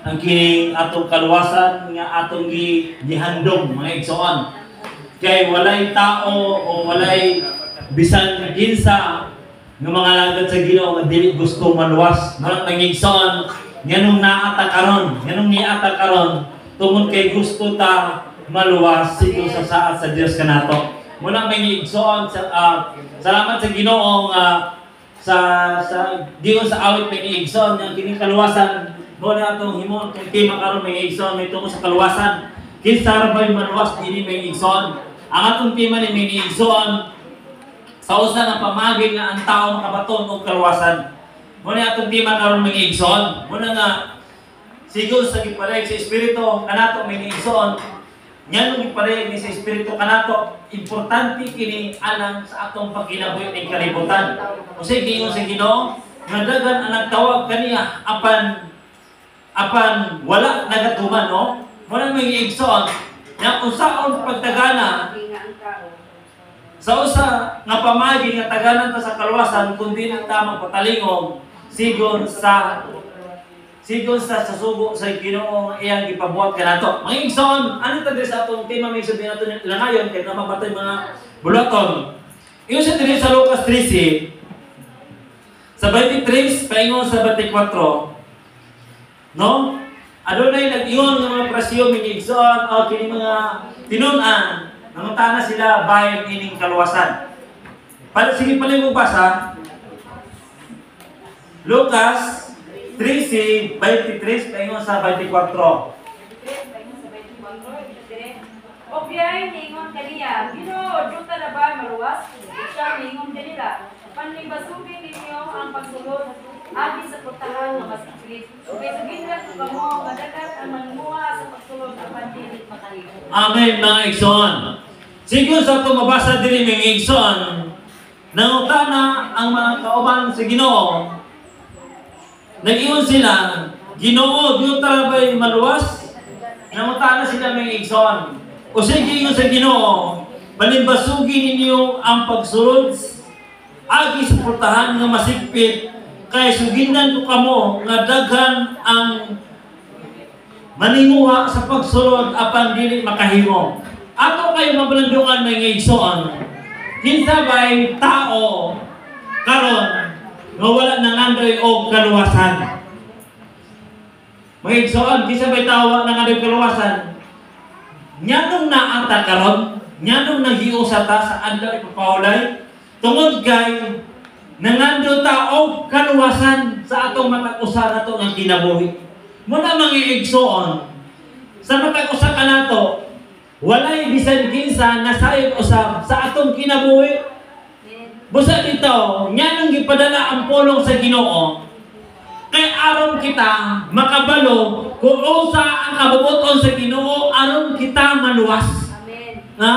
ang kining atong kaluwasan nga atong gihandom mga igsoon. Kay walay tao o walay bisan kinsa nga mga lagad sa Ginoo nga dili gusto maluwas. Mga igsoon, nganong naata karon, nganong niata karon tungod kay gusto ta maluwas sito sa saat sa Dios kanato. Muna may igsoon salamat sa Ginoo sa Ginoo sa awit may igsoon nga kining kaluwasan mo na atong himo kay tema karon may igsoon may tungod sa kaluwasan. Kinsa ra bay maluwas dili may igsoon. Ang atong tema ni may igsoon sa usa ng pamaging nga ang tao makabaton og kaluwasan. Mo na atong tema karon may igsoon. Muna nga siguro sa gipalig sa espiritu kanato may igsoon. Nganong gipalig ni sa espiritu kanato importante kini alang sa atong pagkinabuhi ning kalibutan. Kasi giingon sa Ginoo nga daghan ang nagtawag kaniya apan wala nagatuman no. Muna may igsoon nga unsaon pagtagana sa usa nga pamagi nga taganan ta sa kaluwasan kundi na ta magpatalingog sigon sa subo sa Ginoo iyang gipabuhat kanato. Mga igsoon, ano ta sa atong tema may sabihin nato langayon kay na mabatay mga bulaton. Iyon sa diri sa Lucas 13 sa 23 paingon sa 24. No? Adunay nag-ingon nga mga presyo mga igsoon o kini mga tinun-an nangutana sila bayan ining kaluwasan. Sige pala mo basa. Lucas 13:23 paingon sa 24. O biyay ningon kaniya, Ginoo, juta na ba maluwas? Siya ningon kanila, panlibasugin ninyo ang pagsulod agi sa putahan nga masiklit. Kay sugidlan ko kamo madagat ang manmuha sa pagsulod apan dili makahigo. Amen mga igsoon. Siguro sa itong mabasa diri mga igsoon, nangutana ang mga kauban sa Ginoo. Nag-iyon sila, Ginoo, diyo tarabay maluwas? Nangutana sila mga igsoon. O sige yun sa Ginoo, balimbasugin ninyo ang pagsulod agi sa putahan nga masigpit kay sugindan ko kamo nga daghan ang maninguha sa pagsulod apan dili makahimo. Ato kayo mabalandungan mga igsoon. Kinsa bay tao karon nga wala nang andoy og kaluwasan. Mga igsoon, kinsa bay tao wala nang andoy kaluwasan? Nyanong naata karon, nyanong naghiusa ta sa adlaw ipapawalay tungod kay nangando ta og kaluwasan sa atong matag-usa nato ng kinabuhi. Muna mga igsoon, sa matag-usa kanato, walay bisan kinsa nasayod usab sa atong kinabuhi. Busa dito, nyanong gipadala ang pulong sa Ginoo kay aron kita makabalo kung unsa ang kabubuton sa Ginoo aron kita maluwas. Amen. Ha?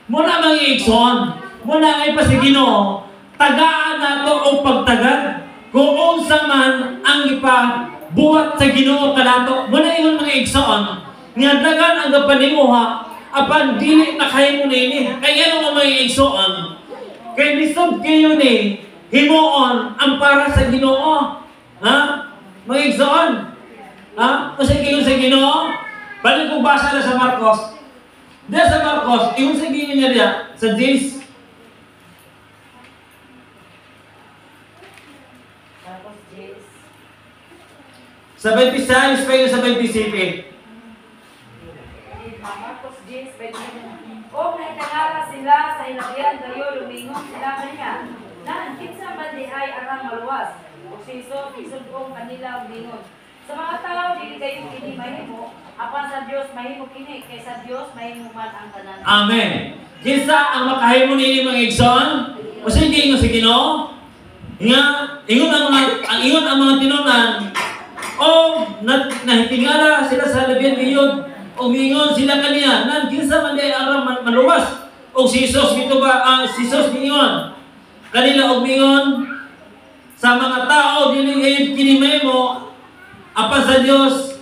Muna mga igsoon, muna ngay pa sa Ginoo, tagaan nato og pagtagad kung unsa man ang ipabuhat sa Ginoo kanato. Muna ingon mga igsoon, nga dagan ang gapanimuha apan dili nakahimo nini. Kay ano mga igsoon? Kay lisod kayo ni himuon ang para sa Ginoo. Ha? Mga igsoon? Ha? Kasi kayo sa Ginoo? Balik kong basa na sa Marcos. Diyan sa Marcos, iyon sa Ginoo niya diya, sa James. Sa 26, pero sa 27. Marcos 10:20. O naitangala sila sa ilagyan kayo, lumingon sila kanya. Na kinsa man di ay arang maluwas. O siso, isugong kanila lumingon. Sa mga tao, dili kayo kini mahimo, apan sa Dios mahimo kini, kay sa Dios mahimo man ang tanan. Amen. Kinsa ang makahimo nini mga igsoon? O sige ingon sa Ginoo. Ingon ang mga tinunan. O nahitingala sila sa labyan ngayon. O mingon sila kaniya. Nan kinsa man di arang maluwas. O si Jesus dito ba? Si Jesus mingon. Kanila og mingon sa mga tao dili kayo kini mahimo. Apa sa Dios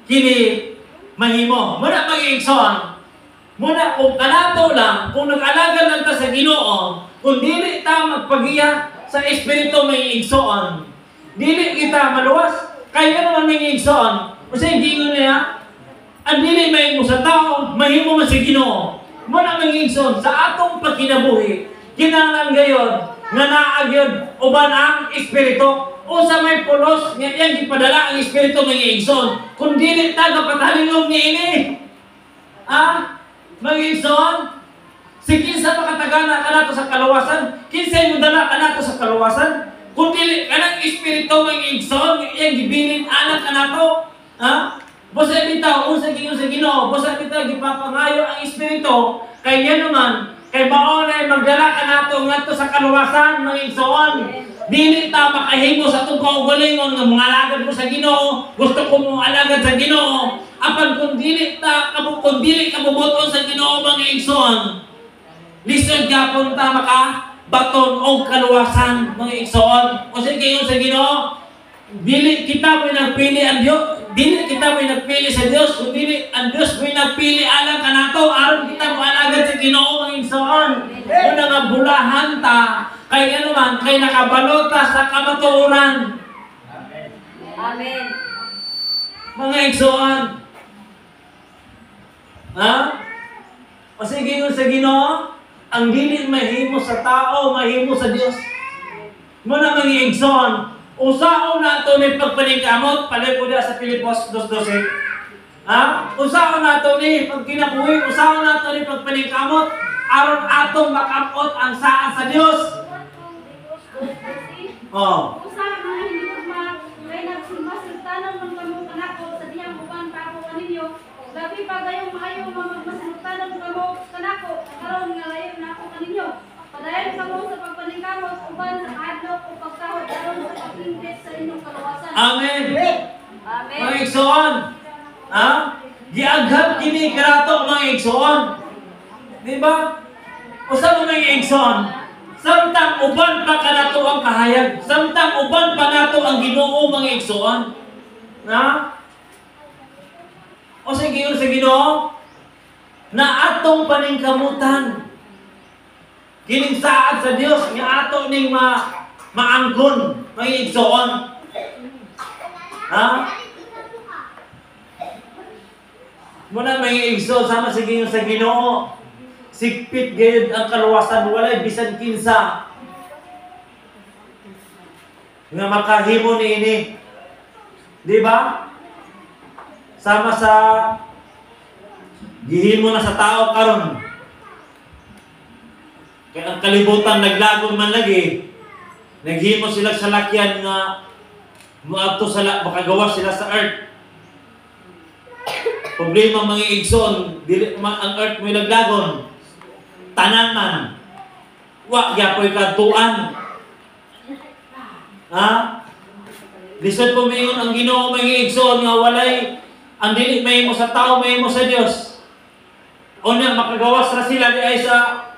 kini mahimo. Muna mag-igsoon. Muna kung kanato lang, kung nag-alaga lang ta sa Ginoo, kung dili ta magpagiya sa espiritu may igsoon, dili kita maluwas. Kaya naman may igsoon, Kasi gingon niya, ang dili mahimo sa tao, mahimo man sa Ginoo. Mo na mangigson sa atong pagkinabuhi, kinahanglan gayon nga naa gyud uban ang espiritu. Usa may pulos nga iyang gipadala ang espiritu mangigson. Kung dili ta kapatalingog niini, mangigson, si kinsa makatagana kanato sa kaluwasan, kinsa mo dala kanato sa kaluwasan. Kung dili kanang espiritu mangigson, iyang gibilin anak kanato, Basta bitaw, unsa gingon sa Ginoo, basta bitaw gipapangayo ang espiritu kay yan naman, kay mao na magdala kanato ngadto sa kaluwasan mangigsoon. Dili ta makahimo sa atong kaugalingon nga mga alagad ko sa Ginoo, gusto ko mo alagad sa Ginoo. Apan kung dili kabubuton sa Ginoo mangigsoon, lisod gyapon ta makabaton og kaluwasan mangigsoon. O sige sa Ginoo, dili kita mo nagpili ang Dios. Dili kita may nagpili sa Dios, kundi ang Dios may nagpili alang kanato aron kita mo alagad sa Ginoo mangigsoon. Una nga bulahan ta kay ano man kay nakabalot ta sa kamatuoran. Amen. Mga igsoon. O sige sa Ginoo, ang dili mahimo sa tao, mahimo sa Dios. Muna mga igsoon. Usaon na ito ni pagpaningkamot, palay po sa Pilipos 2:12. Usaon na ito ni pagkinabuhi, usaon na ito ni pagpaningkamot, aron atong makamot ang saan sa Dios. Usaon na hindi ko kay nagmasultanan ng kamong kanako sa diyang uban kako kaninyo. Labi pa gayong maayo magmasultanan ng kamong kanako, karon nga layo na ako kaninyo. Padayon kamo sa pagpaningkamot uban sa adlok o pagkahod aron sa pag-indit sa inyong kaluwasan. Amen. Amen. Mga igsoon. Giaghat kini karato mga igsoon. Di ba? Usa mo mga igsoon. Samtang uban pa kanato ang kahayag, samtang uban pa nato ang Ginoo mga igsoon. O sige sa Ginoo na atong paningkamutan. Kining saad sa Dios nga ato ning maangkon mga igsoon. Muna mga igsoon sama sa Ginoo. Sigpit gayud ang kaluwasan, walay bisan kinsa nga makahimo niini. Di ba? Sama sa gihimo na sa tao karon. Kaya ang kalibutan naglagon man lagi, naghimo sila sa lakyan nga muadto makagawas sila sa earth. Problema mga igsoon, dili ang earth mo naglagon. Tanan man. Wa gyapoy kadtuan. Lisod po mayon ang Ginoo mga igsoon nga walay ang dili mahimo sa tao, mahimo sa Dios. Una makagawas ra sila di ay sa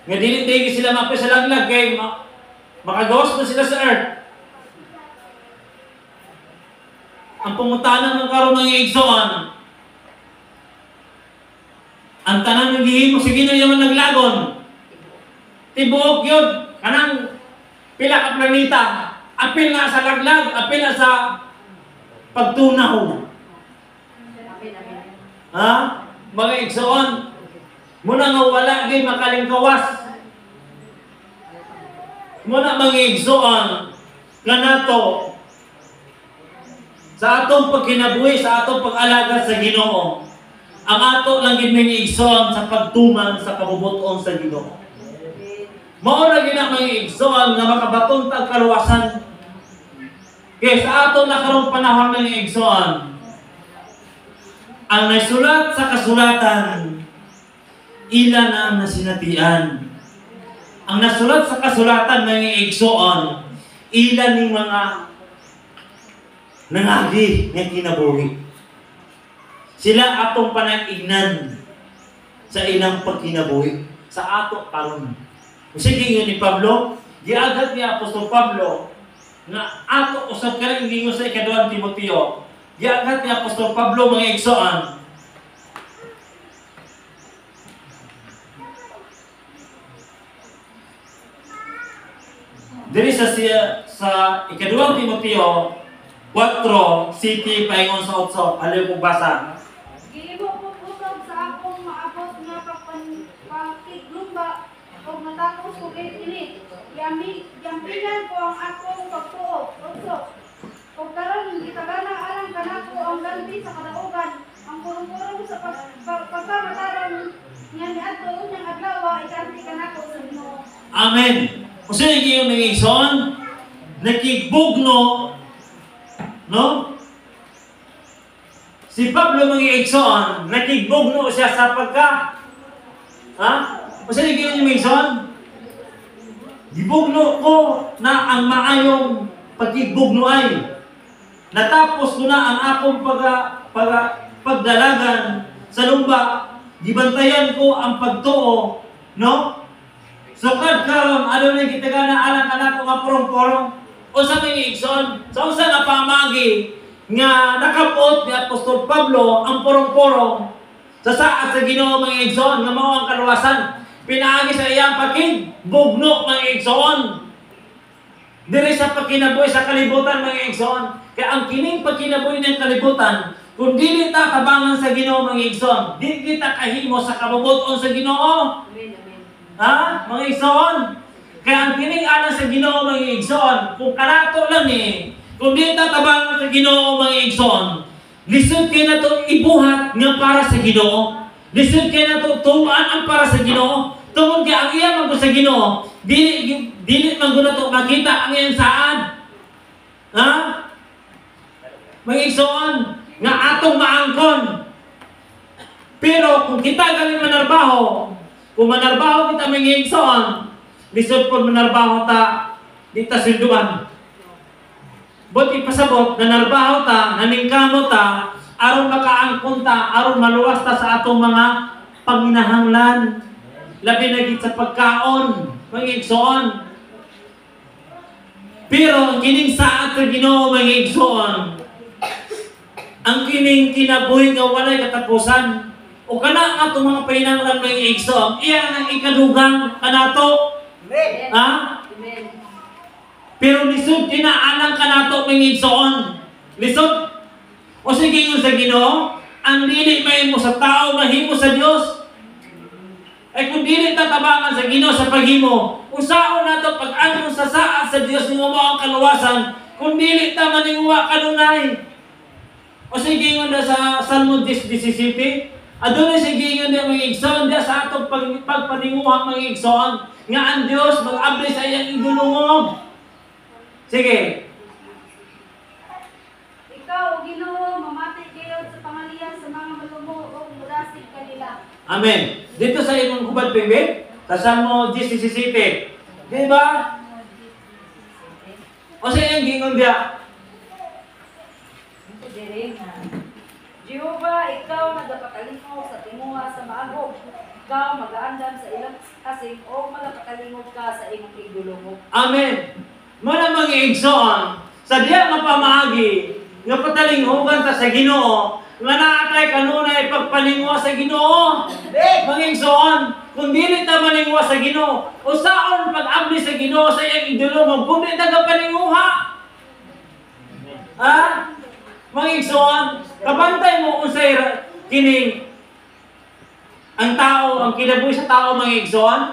nga dili sila mapisalaglag kay makagawas na sila sa earth. Ang pangutanan ng karon mga igsoon, ang tanan ng gihimo sa Ginoo yaman naglagon. Tibuok yun, kanang pila ka planeta, apil na sa laglag, apil na sa pagtunaw. Mga igsoon, muna nga wala gay makalingkawas. Muna mga igsoon, kanato, sa atong pagkinabuhi, sa atong pag-alaga sa Ginoo, ang ato lang gid mga igsoon sa pagtuman sa kabubuton sa Ginoo. Mao ra gid mga igsoon nga makabaton tag kaluwasan. Kaya sa ato na karong panahon mga igsoon, ang nasulat sa kasulatan, ila na nasinatian. Ang nasulat sa kasulatan mga igsoon, ila ning mga nangagi nga kinabuhi. Sila atong panag-ignan sa ilang pagkinabuhi sa ato karon. Sige yun ni Pablo, giagad ni Apostol Pablo na ato usab ka rin gingon sa ikaduhang Timoteo. Giagad ni Apostol Pablo mga igsoon. Diri sa ikaduhang Timoteo 4, City, paingon sa 8. Aliw kong basa. Giimo ko utog sa akong maabot nga pagkiglumba o natapos ko kay init. Yampingan ko ang akong pagtuo. O karon gitagana alang kanako ang ganti sa kadaugan. Ang purong-purong sa pagkamataran nga niadto unyang adlaw iganti kanako sa Ginoo. Amen. Kung sino yung mga igsoon, nakigbugno, no? Si Pablo mga igsoon, nakigbugno siya sa ha? Kung sino yung mga igsoon, gibugno ko na ang maayong pagkigbugno ay natapos ko na ang akong pagdalagan sa lumba, gibantayan ko ang pagtuo, no? Sukad karon ano na gitagana alang kanako nga porong-porong o sa mga igsoon sa usa nga pamagi nga nakapot ni Apostol Pablo ang porong-porong sa saat sa Ginoo mga igsoon nga mao ang kaluwasan pinaagi sa iyang pakigbugno mga igsoon diri sa pagkinabuhi sa kalibutan mga igsoon kaya ang kining pagkinabuhi ng kalibutan kung dili ta tabangan sa Ginoo mga igsoon di kita kahimo sa kabubuton sa Ginoo. Amen, amen. Ha? Mga igsoon. Kaya ang kining-anan sa Ginoo mga igsoon, kung kanato lang kung di tatabangan sa Ginoo mga igsoon, lisod kayo na ito ibuhat nga para sa Ginoo. Lisod kayo na ito tumaan ang para sa Ginoo. Tungod kaya ang iya magpo sa Ginoo, dili man guna ito makita ang iyang saan. Ha? Mga igsoon, nga atong maangkon. Pero kung kita galing manarbaho, kung manarbaho kita mga igsoon, lisod po manarbaho ta, di ta sunduan. Buti pasabot, nanarbaho ta, naningkamo ta, aron makaangkon ta, aron maluwas ta sa atong mga panginahanglan. Labi na gid sa pagkaon, mga igsoon. Pero ang kining saat sa Ginoo mga igsoon, ang kining kinabuhi nga walay katapusan. O kana nga itong mga pahinanglan mga igsoon, iyan ang ikadugang kanato. Amen. Ha? Amen. Pero lisod kinaalang kanato mga igsoon. Lisod. O sige yun sa Ginoo, ang dili mahimo sa tao, mahimo sa Dios. Ay kung dili tatabangan sa Ginoo sa paghimo, usaon na ito pag-anong sa saat sa Dios ng mo ang kaluwasan, kung dili ta maningwa kanunay. O sige yun na sa Salmo 10:17, adunay sa gingon ng mga igsoon diya sa atong pagpaninguha mga igsoon nga ang Dios mag-abli sa iyang idulungog. Sige. Ikaw o Ginoo mamati kayo sa pangalian sa mga malumo o murasig kanila. Amen. Dito sa imong hubad pimit, sa Salmo 10:17. Di ba? O sa iyang gingon diya. Diri nga. Jehova, ikaw nagapakalimog sa tinguha sa maagog. Ikaw mag-aandam sa ilang kasing o magapakalimog ka sa imong igulungog. Amen. Muna mga igsoon, sa diya nga pamaagi, nga patalinghugan ta sa Ginoo, nga naatay kanunay pagpalinguha sa Ginoo. Mga igsoon, kung dili ta malinguha sa Ginoo, usaon pag-abli sa Ginoo sa iyang idulungog, kung di tagapalinguha. Ha? Mga igsoon, kabantay mo unsay kining ang tao, ang kinabuhi sa tao mga igsoon.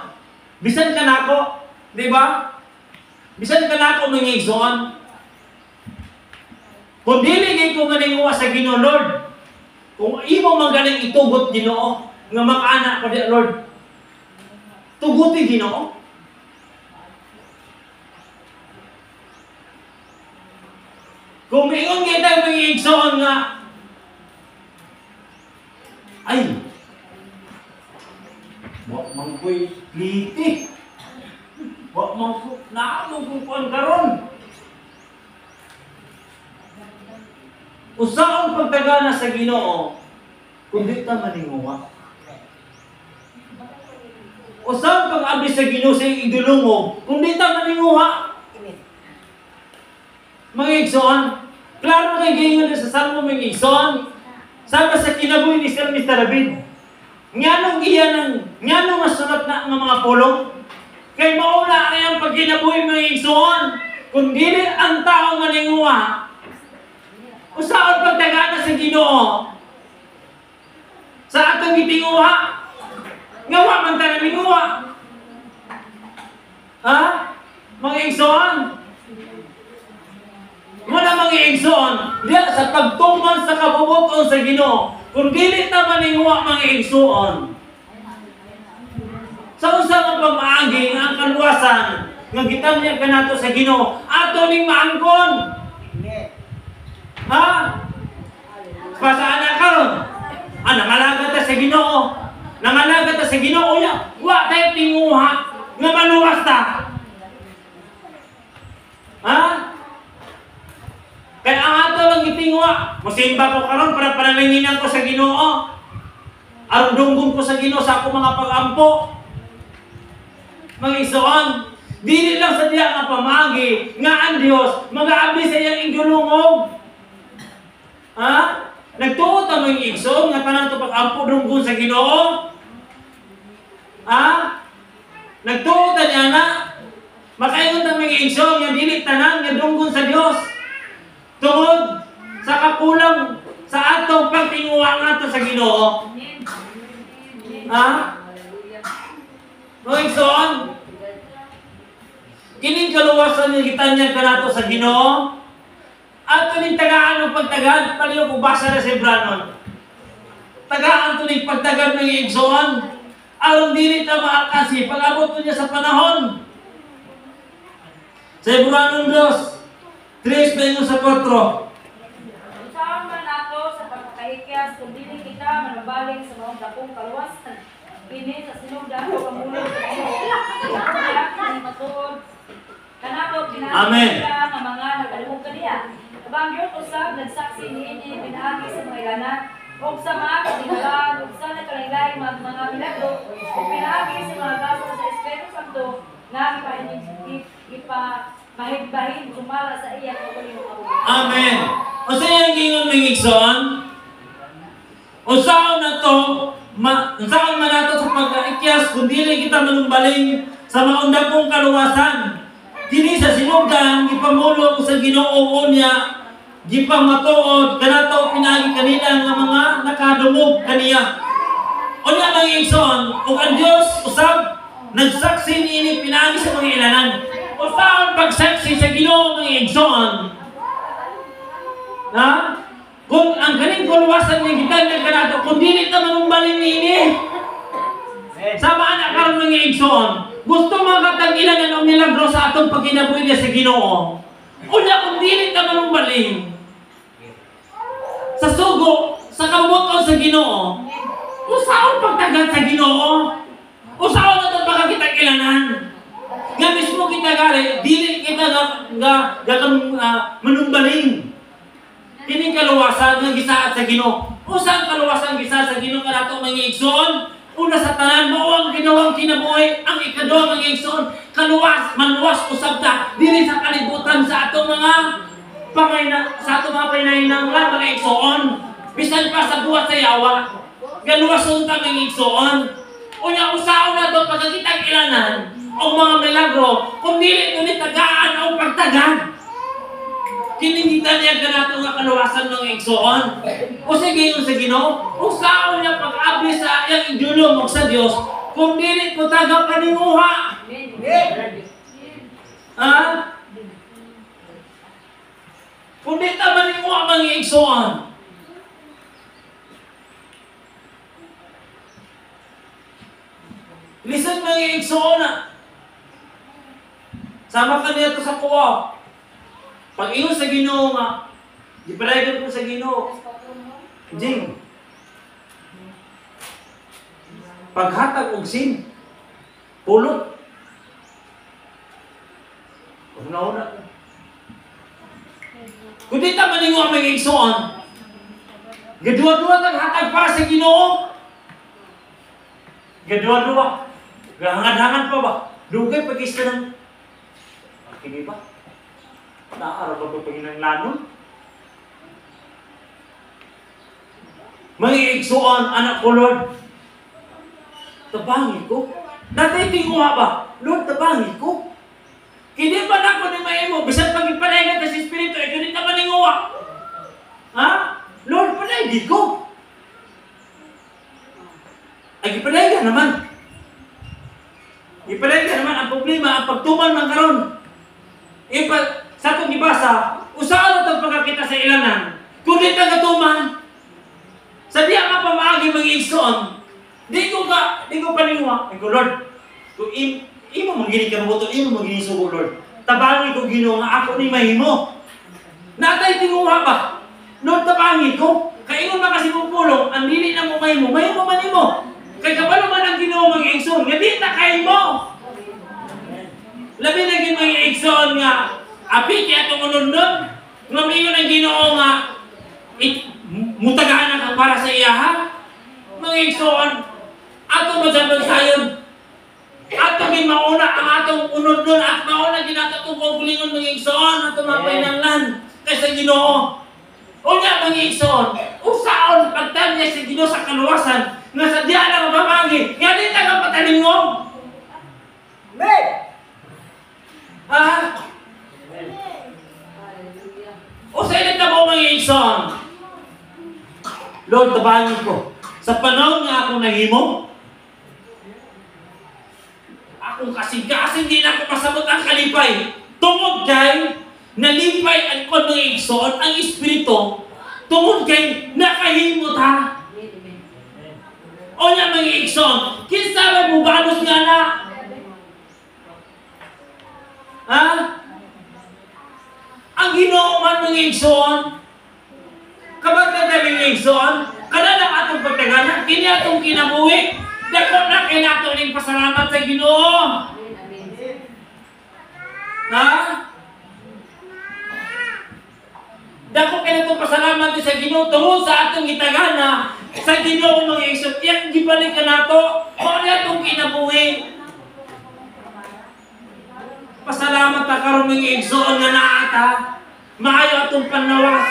Bisan ka nako, di ba? Bisan ka nako mga igsoon. Kung dili gay ko maninguha sa Ginoo Lord, kung imo man galing itugot Ginoo nga makaana ko di Lord. Tuguti Ginoo. Kung ingon kita mga igsoon nga, ay, wak mangkoy liti. Wak mangkoy, naamong kukuan karon. Usaon pagtagana sa Ginoo, kundi ta maninguha. Usaon pag-abli sa Ginoo sa idulungog, kundi ta maninguha. Mga igsoon, klaro kay gingon sa Salmo mga igsoon, sabi sa kinabuhi ni Salmista David, nganong nga sulat na ng mga pulong, kay mauna ay ang pagkinabuhi mga igsoon, kung dili ang tao maninguha, Usaon pagtagana sa Ginoo. Sa atong gitinguha, ngawa man ta naminguha. Ha? Mga igsoon. Muna mga igsoon, diya sa pagtuman sa kabubuton sa Ginoo, kung dili ta maninguha mga igsoon. Sa usa nga pamaagi nga ang kaluwasan nga gitamyan kanato sa Ginoo, ato ning maangkon. Ha? Pasaan na karon? Nangalaga ta sa Ginoo. Nangalaga ta sa Ginoo ya. Wa tay tinguha nga maluwas ta. Ha? Kaya ang ato lang gitinguha, mosimba ko karon para panalanginan ko sa Ginoo. Aron dunggon ko sa Ginoo sa ako mga pag-ampo. Mga igsoon, dili lang sa diya nga pamagi nga ang Dios mag-aabli sa iyang igulungog. Ha? Nagtuot ang mga igsoon nga tanan to pag-ampo dunggon sa Ginoo. Ha? Nagtuot niya na makaingon ang mga igsoon nga dili tanan nga dunggon sa Dios. Tungod sa kakulang sa atong pagtinguha nga to sa Ginoo. Ha? Mga igsoon, kining kaluwasan nga gitanyan kanato sa Ginoo. Ato ning tagaan ng pagtagad, paliw ko basa na sa Hebranon. Tagaan to ning pagtagad ng igsoon. Aron dili ta maakasi pag-abot niya sa panahon. Sa Hebranon 2, 3 sa 4. Usaon man nato sa pagkakahikyas kung dili kita manubalik sa mga dakong kaluwasan. Kini sa sinugdan o kamulong sa Ginoo. Kaya kini matuod kanato Amen. ginahanglan nga mga nagdalugog kaniya. Abang yun usab nagsaksi niini pinaagi sa mga ilanan o sa mga kalingalan o sa nakalaylay mga milagro o pinaagi sa mga gaso sa Espiritu Santo nga ipamahigbahin sumala sa iya o kulimong. Amen. O sa iyang gingon mga igsoon, usaon na to, usaon man nato sa pagkaikyas kung dili kita manumbaling sa maunda kong kaluwasan. Kini sa sinugdan, gipamulong sa Ginoo niya, gipamatuod, kanato pinagi kanina nga mga nakadumog kaniya. O niya mga igsoon, o ang Diyos usab, nagsaksi niini pinagi sa mga ilanan. Usaon pagsaksi sa Ginoo mga igsoon. Ha? Kung ang kaning kaluwasan niya gitanyan kanato, kung dili ta manumbalin niini, sama na karon mga igsoon. Gusto makatag-ilan ng milagro sa atong pagkinabuhi sa Ginoo. Una kung dili ka manumbaling sa sugo, sa kabubuton sa Ginoo. Usaon pagtagad sa Ginoo. Usaon na itong pagkakitag-ilanan. Nga mismo kita gali, dili kita manumbaling. Kining kaluwasan nga gisaad sa Ginoo. Usaon kaluwasan gisaad sa Ginoo kanato mga igsoon. Una sa tanan mo ang ginawang kinabuhi, ang ikaduha mga igsoon, maluwas usab ta dili sa kalibutan sa atong mga panghinahanglan mga igsoon. Bisan pa sa buhat sa yawa, galuwason ta mga igsoon. Unya usaon na to pagkakitag-ilanan o mga milagro kung dili ulit tagaan o pagtagad. Kiningita niya kanato nga kaluwasan ng igsoon. O sige yung sa Ginoo, usaon niya pag-abli sa iyang idulong o sa Dios kung dili ko taga paninguha. Ha? Kung di ta maninguha mga igsoon. Listen mga igsoon na. Sama ka niya to sa kuwa. Pag ingon sa Ginoo nga, gipadayon ko sa Ginoo. Jing. Paghatag og sin. Pulot. Una-una. Kung di ta maninguha mga igsoon, gadua-dua tang hatag para sa Ginoo. Gadua-dua. Gahangan-hangan pa ba? Dugay pag-isa ng hindi ba? Naarap ba ito lanon? Mga igsoon, anak ko, Lord. Tabangin ko. Dati tinguha ba? Lord, tabangin ko. Hindi pa na ako ni Maemo. Bisan pag-ipalayan ka sa Espiritu, ito rin naman ninguha. gid ko. Ay gipalaygan naman. Gipalaygan naman ang problema ang pagtuman man karon. Sa atong gibasa, usaon atong pagkakita sa ilanan. Kung di ta gatuman, sa diya nga pamaagi mag-iigsoon, di ko paningwa. Ay ko, Lord, kung imo magini ka mabuto, imo magini sugo, Lord. Tabangi ko Ginoo nga ako ni mahimo. Natay tinguha ba? Lord, tabangi ko. Kaya ingon ba kasi mong pulong, ang dili na mo mahimo man imo. Kaya kapalo man ang Ginoo mag-iigsoon, nga di ta kay mo. Labi na gin mag-iigsoon nga, api kaya itong unundon, nga mayon ang Ginoo nga, mutagaan ka para sa iyaha. Mag-iigsoon, ato magsabang sayon. Ato gin mauna ang atong unundon at mauna gin ato itong kukulingon mag-iigsoon, ato mapainanglan kaysa Ginoo. O nga mag-iigsoon, usaon pagtan niya sa Ginoo sa kaluwasan, nga sa diya na mapamangi, nga di tagang patalingong. Amen! O sa ilit na mo mag-iigsoon, Lord, tabangin ko. Sa panahon nga akong nahimo, akong kasing-kasing di na ako pasabot ang kalipay. Tungod kay nalipay ang kon mag-iigsoon, ang Espiritu, tungod kay nakahimo ta. O nga mag-iigsoon, kinsa mo banos nga na? Ang Ginoo man mag-iigsoon, kapag nagdalingigsoon, kada lang atong pagtaganan, kini atong kinabuhi, dako na kay nato ning pasalamat sa Ginoo. Dako kay nato pasalamat sa Ginoo tungod sa atong gitagana sa Ginoo mag-iigsoon. Iyang gibalik ka nato, mao ni atong kinabuhi. Pasalamat ta karon mag-iigsoon nga naa ta. Maayo atong panlawas.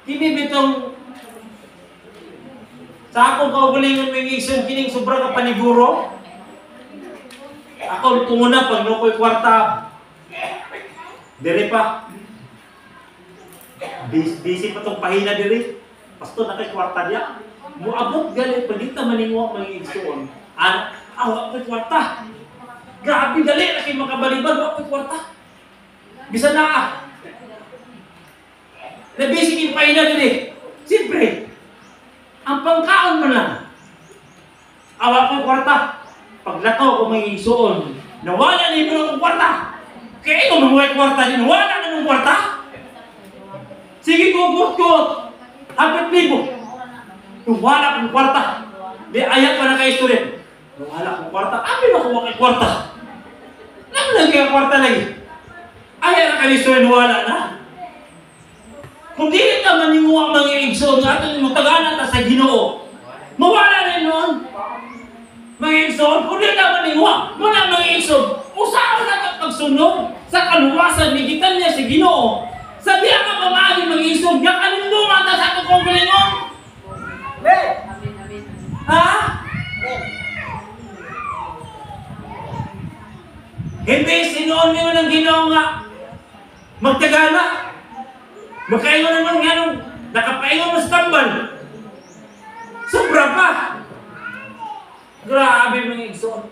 Kini bitong sa akong kaugalingon mag-iigsoon kining sobra ka paniguro. Ako tunguna pag nukoy kwarta. Dire pa. Busy pa tong pahina dire. Pasto na kay kwarta diya. Muabot gali pagita maningwa mag-iigsoon. Awa ko'y kwarta. Grabe gali na kay makabalibag wa ko'y kwarta. Bisa na Nabisi kin pahina dili. Siyempre, ang pangkaon man lang. Awa ko'y kwarta. Paglakaw ko mag-iigsoon, nawala na yung mga kwarta. Kaya ikaw mamuhay kwarta din, nawala na ng kwarta. Sige kugot-kugot. Hapit libo. Nawala kong kwarta. Di ayat pa na kayo student. Nawala kong kwarta. Amin ako kay kwarta. Naman kaya kwarta lagi. Ayat na kayo student, nawala na. Kung di ka maninguha mag-iigsoon, nga ito yung mataganan ta sa Ginoo, mawala rin noon. Mag-iigsoon, kung di ka maninguha, muna mag-iigsoon. Usahan na ka pagsunod sa kaluwasan, nigitan niya sa Ginoo. Sa diya ka pamagi mag-iigsoon, nga kalinduman ta sa itong konggalingon. Hindi, sinuon mo ng Ginoo nga magtagana. Makaingon naman nga nung nakapaingon mo sa tambal. Sobra pa. Grabe mga igsoon.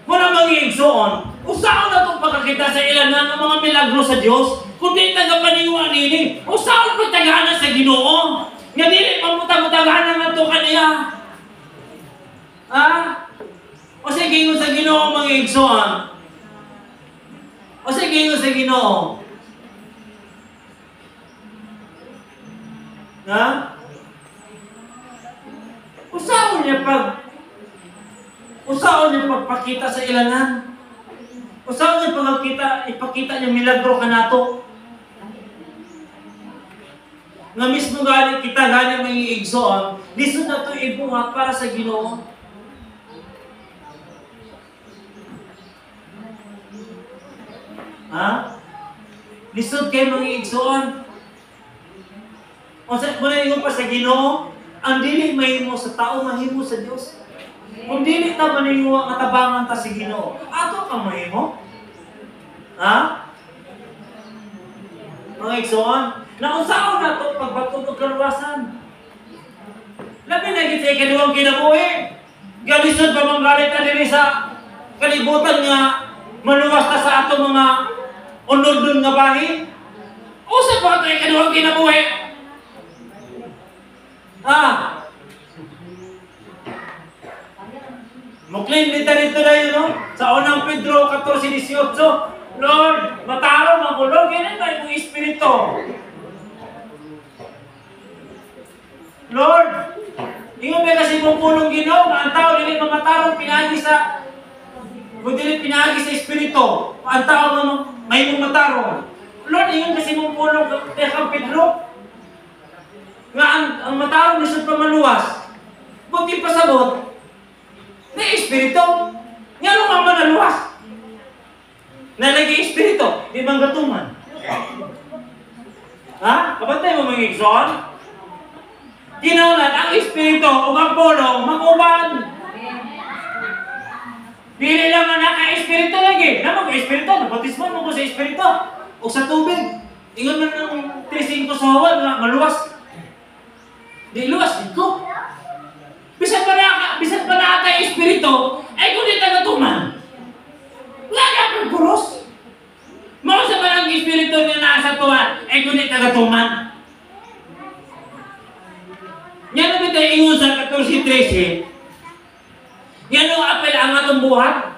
Muna mga igsoon, usaon na itong pagkakita sa ilanan ng mga milagro sa Diyos. Kung di tagapaniwa nini, usaon pagtagana sa Ginoo. Nga dili mamutag-mutagana nga ito kaniya. O sige ingon sa Ginoo mga igsoon. O sige ingon sa Ginoo. Usaon niya pagpakita sa ilanan. Usaon niya ipakita niya milagro ka nato. Nga mismo galing kita galing may igsoon, lisod na ito ibuhat para sa Ginoo. Lisod kayo mga igsoon. O sa muna pa sa Ginoo, ang dili mahimo sa tao, mahimo sa Dios. Kung dili ta maningo nga tabangan ta sa Ginoo, ato ka mahimo? Mga igsoon, naunsaon na ito pagbatod og kaluwasan. Labi na gid sa ikaduhang kinabuhi. Galisod pa manggalit na diri sa kalibutan nga maluwas na sa ato mga unod nga bahin. Usa pa ito ikaduhang kinabuhi. Muklaim nito rito na yun, no? Sa unang Pedro 14:18, Lord, matarong ang ulo, ganyan ba yung Espiritu? Lord, ingon ba kasi mong pulong Ginoo, ang tao dili mamatarong pinagi sa kung dili pinagi sa Espiritu, ang tao nga may mong matarong. Lord, ingon kasi mong pulong kang Pedro, nga ang matarong lisod pa maluwas. Buti pasabot, na Espiritu, nga lumang manaluwas. Nalagi Espiritu, di bang gatuman? Ha? Kapatay mo mga igsoon? Kinaulan ang Espiritu o ang pulong mag-uban. Dili lang nga naka-Espiritu lagi. Na mag-Espiritu, nabatisman mo ko sa Espiritu o sa tubig. Ingon man ng 3-5 sa hawan nga maluwas. Di luwas dito. Bisan pa na ata Espiritu, ay kung di tagatuman. Wala ka pang puros. Mao sa man ang Espiritu niya nasa tuwan, ay kung di tagatuman. Yan naman tayo ingon sa 14:13. Yan ang apel ang atong buhat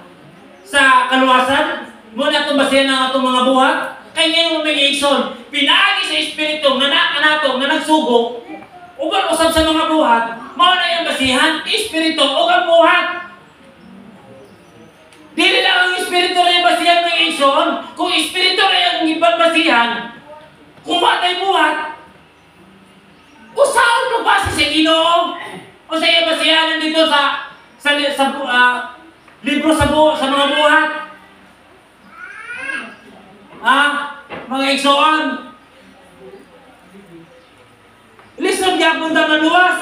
sa kaluwasan. Muna itong basayan ang atong mga buhat. Kaya yung mga igsoon, pinaagi sa Espiritu nga nato, nga nagsugo, uban usab sa mga buhat, mao na yung basihan, Espiritu o ang buhat. Dili lang ang Espiritu na yung basihan ng igsoon, kung Espiritu na yung ibang basihan, kung matay buhat, usaon mo base sa Ginoo o sa iyang basihan dito sa libro sa mga buhat. Mga igsoon, lisod gyapon ta maluwas.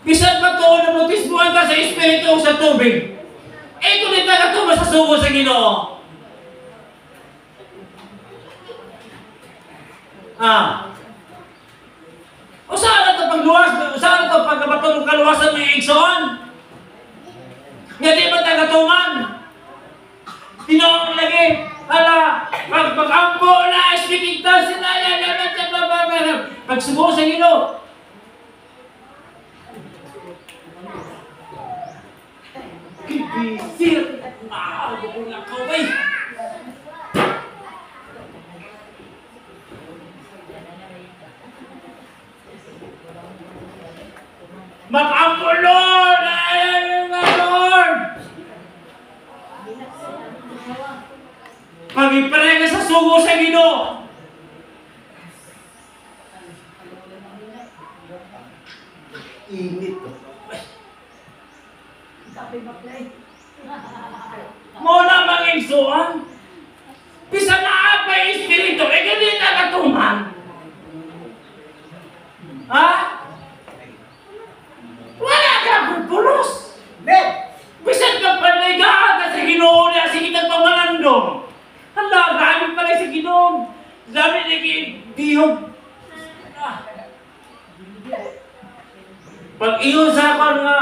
Bisan pa to na bautismuhan ka sa Espiritu o sa tubig. Kung di ka to masasugo sa Ginoo. Usahan na ito pagluwas, usahan na ito pagkabatong kaluwasan ng igsoon. Nga di ba tagatuman? Tinoong lagi, pag-ampo na, ispikita sila, pagsubo sa Ginoo. Kibisir! Bukong lakaw ba eh? Mag-ampo, Lord! Lord! Pag-ipare ka sa sugo sa Ginoo. Init. Muna mga igsoon. Bisa na apa yung Espiritu. Ganit na katuman. Wala ka pupulos. Bisan ka panligaan ka sa Ginoo niya, sige ka pamalandong. Hala, gamit pala sa Ginoo. Gamit na dihog. Pag iyon sa akin nga,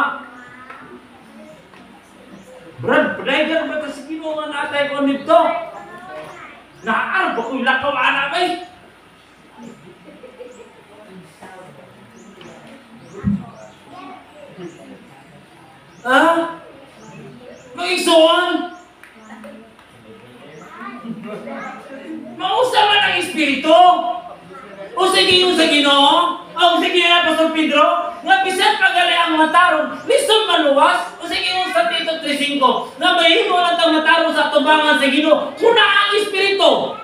Brad, padagan ba ito sa Ginoo nga natay ko nito? Naarap ako'y lakaw anak ay. Mag-igsoon? Mausa man ang Espiritu? O sige yung sa Ginoo? O sige na Pastor Pedro? Nga bisan pagali ang matarong, lisod maluwas? O sige yung sa Tito 3:5? Nga mahimo lang ang matarong sa tubangan sa Ginoo? Kuna ang Espiritu?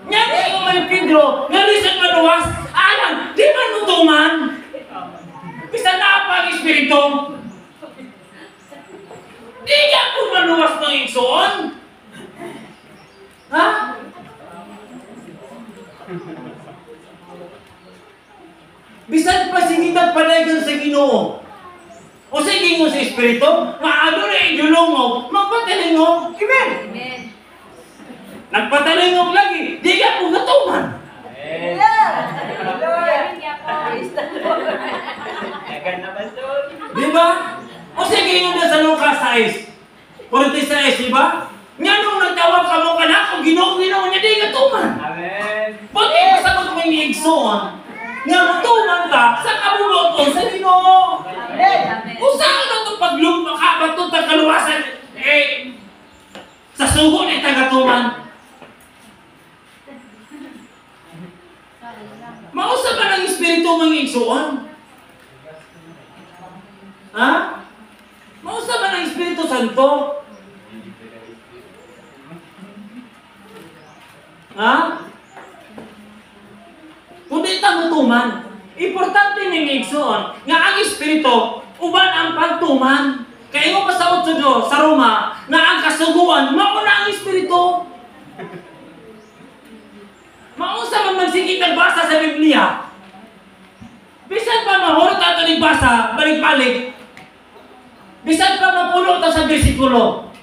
Nga di ko may Pedro, nga lisod maluwas? Alam, di man nutuman? Bisan na pa ang Espiritu? Di ka kung maluwas ng igsoon? Bisan pa singitan panagan sa Ginoo. O sige mo sa Espiritu, maado na idulungog, magpatalingog. Amen. Amen. Nagpatalingog lagi, di ka po gatuman. Di ba? O sige mo na sa Lucas 6, 46, di ba? Nga nung nagtawag ka mo ka na, kung ginoo niya, di ka tuman. Amen. Pati pasabot mo yung igsoon, nga matuman ka sa kabuloton sa Ginoo. Kung saan na ito paglumakabat ito sa kaluwasan, sa sugo na itagatuman. Mausa ba ng Espiritu mga igsoon? Ha? Mausa ba ng Espiritu Santo? Ha? Kundi tagutuman. Importante ng igsoon nga ang Espiritu uban ang pagtuman. Kaya mo pa sa 8 sa Roma na ang kasuguan mauna ang Espiritu. Mausa man magsigit nagbasa sa Biblia. Bisan pa mahurot ato nagbasa, balik-balik. Bisan pa mapulo ito sa bersikulo.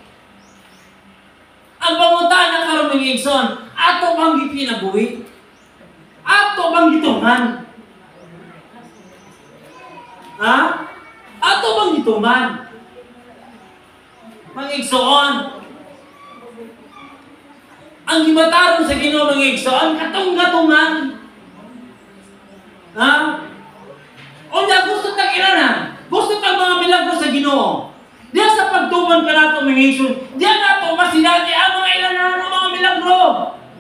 Ang panguntahan ng karong ng igsoon, ato bang gipinabuhi? Ato bang gituman? Ha? Ato bang gituman? Mga igsoon, ang gimataron sa Ginoo mga igsoon, katong gatuman. Ha? O niya, gusto ta kinanan. Gusto ta mga milagro sa Ginoo. Diya sa pagtuman ka nato mga igsoon, diya nato masinati ang mga ilanan ng mga milagro.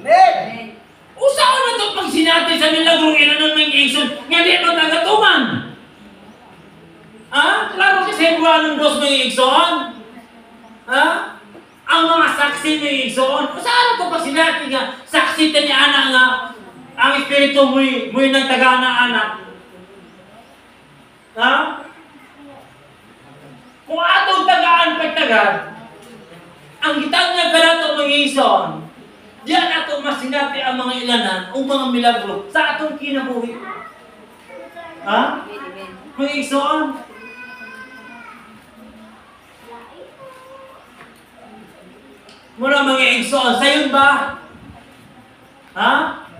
Amen. Usaon na ito pag sinati sa milagro ilanan mga igsoon, nga di mo tagatuman. Ha? Klaro kasi buwan ng dos mga igsoon. Ha? Ang mga saksi ng igsoon. Usaon na ito pag sinati nga, saksi ta ni anak nga, ang Espiritu mo'y nagtagana anak. Ha? Kung atong tagaan pagtagad, ang gitanya ka nato mga igsoon, diyan nato masinati ang mga ilanan o mga milagro sa atong kinabuhi. Ha? Mga igsoon, muna mga igsoon, sayon ba? Ha?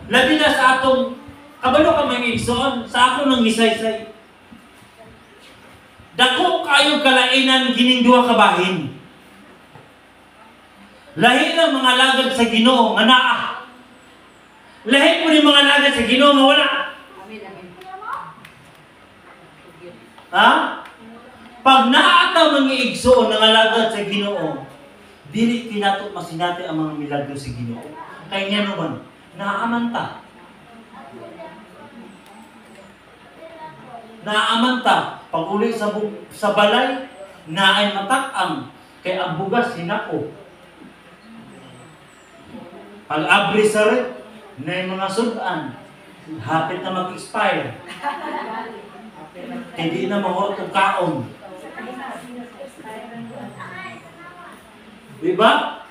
Labi na sa atong, kabalo ka mga igsoon, sa ako nang gisaysay. Dako kayo kalainan gining duha ka bahin. Lahi lang mga lagad sa Ginoo nga naa. Lahi po ni mga lagad sa Ginoo nga wala. Ha? Pag naataw mga igsoon nga lagad sa Ginoo, dili tinato masinati ang mga milagro sa Ginoo. Kay nga naman, naaman ta. Naaman ta. Pag uli sa balay, naay matak-ang kay ang bugas hinako. Pag abri sa rin, na mga sudan, hapit na mag-expire. Hindi na mahurot ang kaon. Diba?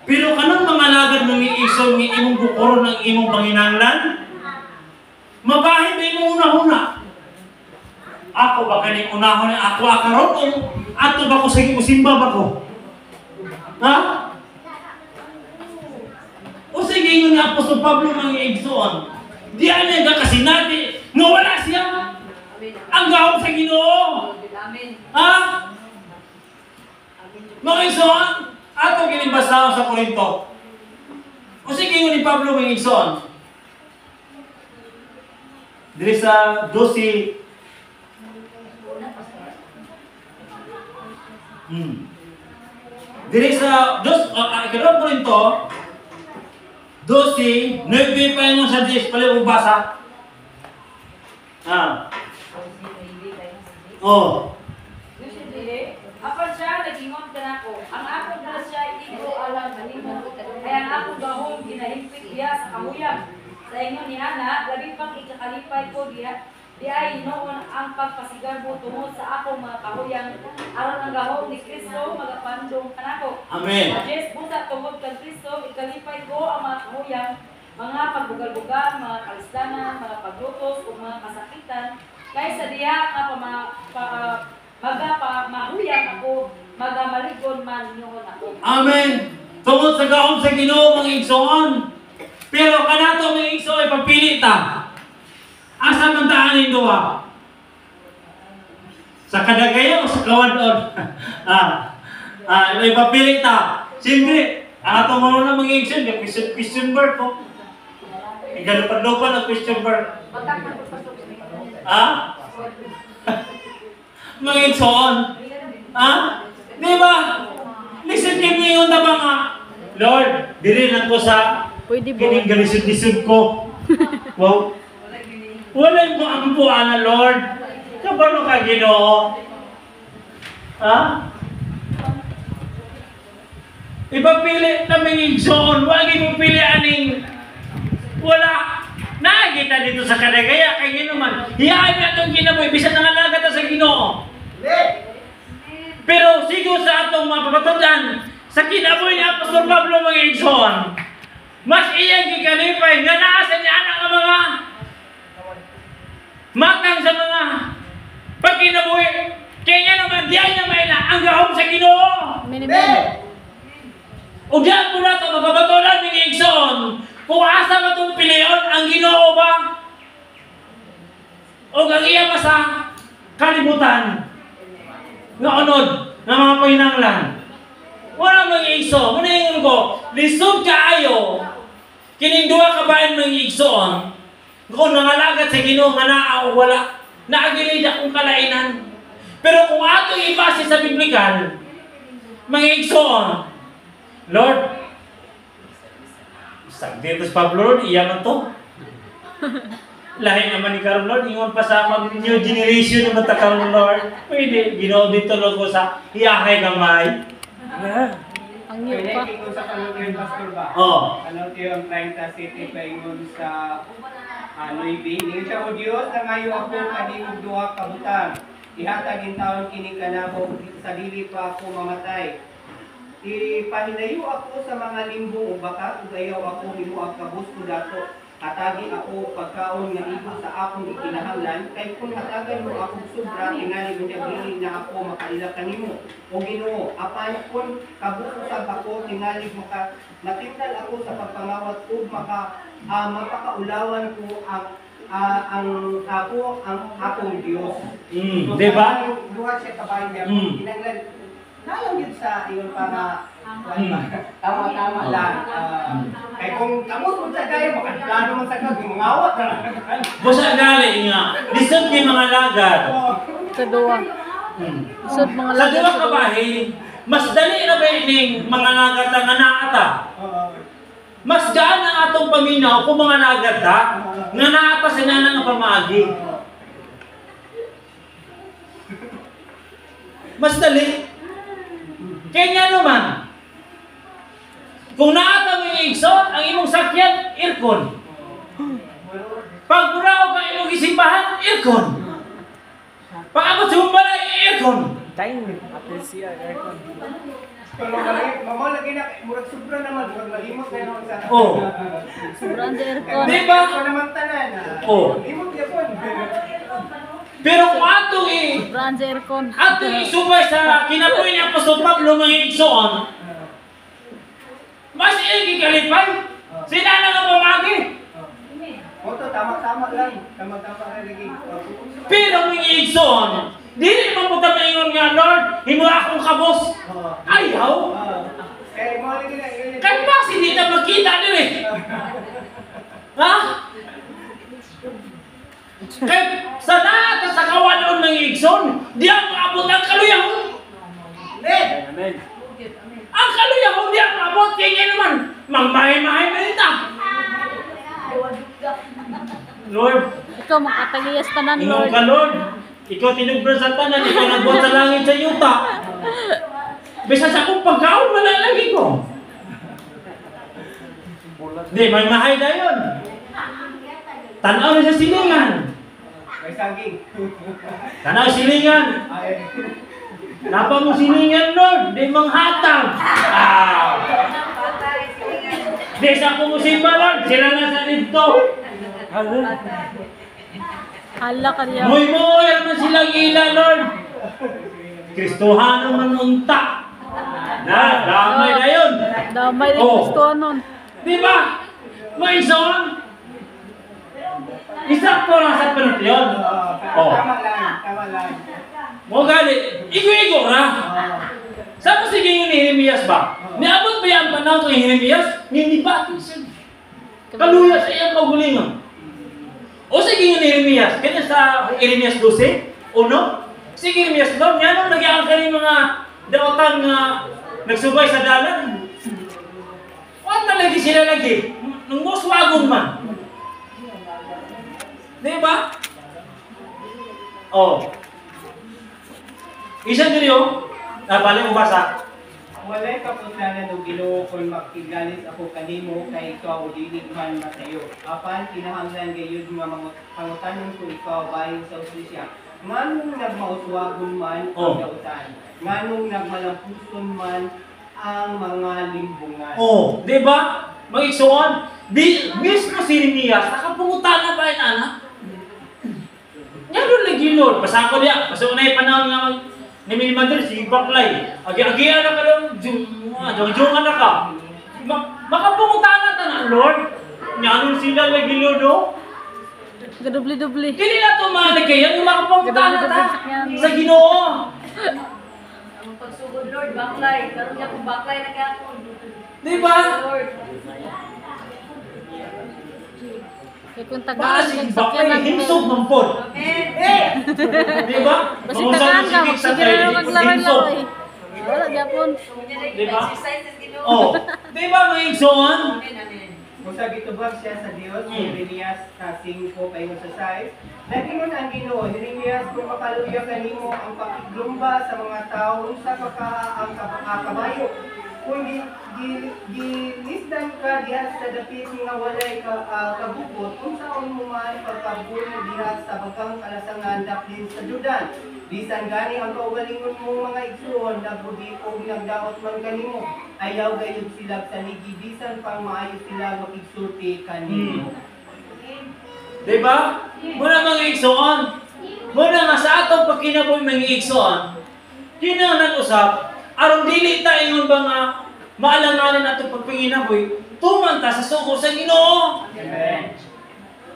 Pero kanang mga lagad ng iisog ng imong bukuro ng imong panginanglan, mabahin na imong una-una. Ako ba kaning unahon na ako akaron o ato ba ko sa simba ba ko? Ha? O sige yun nga Apostol Pablo mga igsoon, di ano nga kasi natin, nawala siya. Ang gawag sa Ginoo. Ha? Mga igsoon, ato ginibasa sa Korinto. O sige yun ni Pablo mga igsoon. Diri sa 12 Diri sa Ikalawang Korinto 12, 9 pa yung sa 10, pala ubasa. Oh. Apan siya, nagingon ka na ko. Ang akong grasya, ito alam kanimo. Kaya ang akong gahong ginahimpit diya sa kahuyang. Sa inyo ni Ana, labi pang ikakalipay ko diya. Di ay noon ang pagpasigarbo tungod sa akong mga kahuyang. Aron ang gahong ni Kristo, magapandong kanako. Amen. Majes, buta tungod kang Kristo, ikalipay ko ang mga kahuyang, mga pagbugal-bugal, mga kalisdanan, mga paglutos, o mga kasakitan. Kaysa diya nga mahuyang ako, maligod man niyon ako. Amen. Tungod sa gaom sa Ginoo mga igsoon. Pero kanato mga igsoon ay papili ta. Asa man taanin duwa? Sa kadagayo o sa kawadon? May papili ta. Siyempre, ato mo na mga igsoon, question mark ko. Igalupad-lupad ang question mark. Mga igsoon. Di ba? Listen kayo ngayon na ba nga? Lord, diri lang ko sa kining galisod-lisod ko. Wow. Wala mo ang buwan na Lord. Kabalo ka Ginoo. Ipapili na mga igsoon. Wag mo pili aning wala. Nakikita dito sa kadagaya kay Ginoo man. Hiyaan na itong ginaboy. Bisan na nga nagata sa Ginoo. Pero sigo sa atong mapapatudan sa kinaboy ni Apostol Pablo mga igsoon. Mas iyang gikalipay nga naasa niya ang mga matang sa mga pagkinabuhi. Kaya nga naman, diyan niya maila ang gahom sa Ginoo. O diyan po na ito, mapapatulan ng igsoon. Kung asa ba itong piliyon, ang Ginoo ba? O ang iya ba sa kalibutan? Nga unod, nga mga pahinanglan. Wala mga igsoon. Muna yung ko, lisod kaayo, kining duwa kabayan mga igsoon, kung nangalagat sa Ginoo nga naa o wala, naagilid akong kalainan. Pero kung ato ibase sa biblikal, mga igsoon, Lord, dito sa Pablo, Lord, iyaman to. Lahi naman ni Karon, Lord, ingon pa sa new generation naman ta Karon, Lord. Pwede, Ginoo dito lang ko sa iyahay gamay. Ang new pa. Pwede ko sa kanunin, Pastor ba? Ano yung 30 city pa ingon sa Nuibi. Ning siya o Diyos, nangayo ako kanimog duha kabutan. Ihatag in taon kini kanako sa dili pa ako mamatay. Ipahinayo ako sa mga limbo o baka ug ayaw ako himuag kabus ko dato. Hatagi ako pagkaon nga ibo sa akong ikinahanglan kay kung hatagan mo ako sobra tingali mo dili na ako makaila kanimo. O Ginoo, apan kun kabusag ako tingali mo ka matindal ako sa pagpangawat ug mapakaulawan ko ang akong Dios. Di ba? Duha siya kabayan niya. Kinanglan nalang yun sa iyon para tama-tama lang. Kaya kung kamot mo sa kayo, makaplano mo sa kayo, mangawat na lang. Busa gali nga, lisod kay mga lagat. Sa duwa. Lisod mga Sa lagat. duwa kabahin, mas dali na ba ining mga lagat nga naata? Mas gaan ang atong paminaw kung mga lagat nga naata sa nana nga pamagi. Mas dali. Kaya nga naman, kung naata mo yung igsoon, ang imong sakyan, aircon. Pag buraw ka imong isimbahan, aircon. Pag ako sumbalay, aircon. Pero mama lagi na, murag sobra naman, murag malimot na naman sa... Sobrang aircon. Di ba? Ito naman tanan. Limot yapon. Pero kung ato Sobrang aircon. ato isubay sa kinabuhi ni Apostol Pablo mga igsoon, mas ikikalipay. Sila na nga pamagi. Oto, tama-tama lang. Tama-tama lang lagi. Pero mga igsoon, dili man po maingon nga, Lord, himo akong kabos. Ayaw. Kaya mo lagi na. Kaya ba hindi na magkita din eh? Ha? Kaya sa lahat sa kawanon ng igsoon, di ang maabot ang kaluyahon. Amen. Ang kaluyahon di ang maabot. Kaya nga naman, mangmahay-mahay na rin ta. Lord, Ikaw makatagiyas tanan, ingon Lord. ka Lord. Ikaw tinubra sa tanan, ikaw nagbuhat sa langit sa yuta. Bisa sa akong pagkaon, wala lagi ko. Di, may mahay na yun. Tanaw na sa silingan. May saging. Tanaw silingan. Napa mo silingan, Lord. Di manghatang. Di sa akong musimba, Lord. Sila na sa dito. Hala ka niya. Muy-muy, ano silang ila, Lord. Kristohano man unta. Na, damay na yun. Damay rin Oh. gusto nun. Di ba? Maison. Isakto lang sa pinot yun. Oh. Tama lang. Mo gali, igo-igo ra. Saan mo sige yung ni Jeremias ba? Niabot ba yung panahon kay Jeremias? Hindi ba? Kaluya sa iyang kaugulingan. O sige yung ni Jeremias, kanya sa Jeremias 12, uno. Sige Jeremias 12, yan ang nagyaan ka rin mga daotan nga nagsubay sa dalan. Huwag na lagi sila lagi. Nung muswagon man. Di ba? Oh. Isa din yun. Balik mo basa. Walay kapuslanan ng Ginoo kung makigalis ako kanimo kay ikaw dili man matayo. Apan kinahanglan gayud nga mga pangutanon ko ikaw bahin sa ustisya. Nganong nagmauswagon man ang dautan. Nganong nagmalampuson man ang mga limbungan. Oh, di ba? Mag-igsoon. Mismo si Jeremias, nakapungutan na ba yun, anak? Yan doon lagi, Lord. Basta ko niya. Basta unay panahon nga ni Minimadre, sige baklay. Agi-agian na ka lang. Jong-jongan na ka. Makapungutan na ta na, Lord. Nyanong sila lagi, Lord, oh. Gadubli-dubli. Dili na ito malagayan. Yung makapungutan na ta. Sa Ginoo. Ang pagsugod, Lord, baklay. Karoon niya kung baklay na kaya ako. Di ba? Lord. Kaya kung Para tagaan, si nagsakyan baklay, lang himsog ng pod. Amen. Di ba? Basta tagaan ka, sige na naman maglaro-laro eh. Wala, Japon. Di ba? Exercises, Ginoo. Oh. Di ba may igsoon? Amen, amen. Kung sa gitubag siya sa Dios, Jeremias 5 paingon sa 6. Nagingon ang Ginoo, Jeremias, kung makaluya kanimo ang pakiglumba sa mga tao unsa pa ka ang kabayo. Kung gilisdan ka diha sa dapit nga walay kabukot, kung saan mo man pagkabuno diha sa bagang kalasangan daplin sa dudan. Bisan gani ang kaugalingon mo mga igsoon, nagbubi o nagdaot man kanimo. Ayaw gayud sila sa ligi, bisan pang maayo sila makigsulti kanimo. Diba? Muna mga igsoon. Muna nga sa atong pagkinaboy mga igsoon. Kinahanglan usap. Aron dili ta ingon ba nga maalanganan nato pagpanginaboy. Tumanta sa suko sa Ginoo. Amen.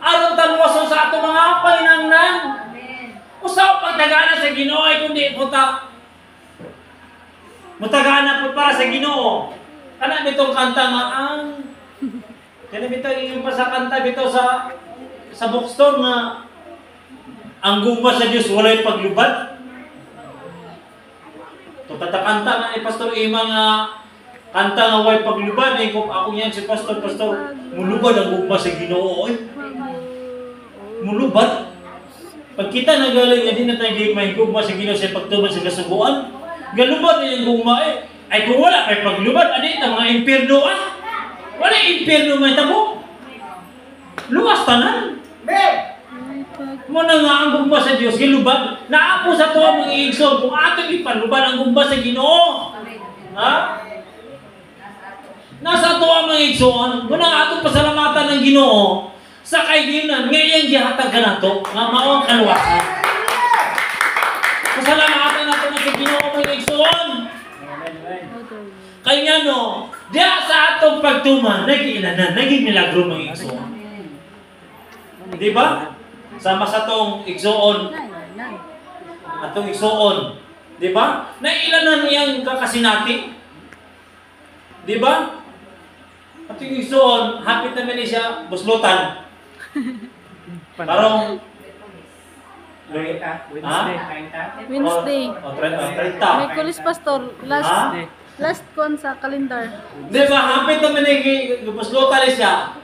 Aron ta muwason sa atong mga panginahanglan. Amen. Usaw pagtagana sa Ginoo ay kundi puta. Mutagana po para sa Ginoo. Kana bitong kanta nga ang kana bitong yung pa sa kanta bitaw sa bookstore nga ang guma sa Dios walay paglubad. To katakanta nga ni Pastor Ima nga kanta nga walay paglubad ay kung ako yan si Pastor mulubad ang guma sa Ginoo oy. Mulubad. Pag kita nagaling nga din na tayo may guma sa Ginoo sa pagtuman sa kasubuan, galubad na yung guma eh. Ay kung wala kay paglubad, adi ta mga impierno ah. Wala impierno may tabo. Luwas tanan. Muna nga ang gumba sa Diyos, gilubad. Naapo sa tuwa mga igsoon, kung atong ipalubad ang gumba sa Ginoo. Ha? Nasa tuwa mga igsoon, muna nga atong pasalamatan ng Ginoo sa kaiginan, ngayon gihatag ka na to, nga maong kalwasan. Pasalamatan natin na sa Ginoo mga igsoon. Kaya no, diya sa atong pagtuma, nag-iilanan, naging milagro mga igsoon. Di ba? Sama sa tong igsoon, atong igsoon, di ba? Nailanan niyang kakasinati. Di ba? Atong igsoon, hapit naman niya siya, buslutan. Parang, Wednesday. O, 30. Merkulis Pastor, last kon sa kalendar. Di ba? Hapit naman niya, buslutan niya siya.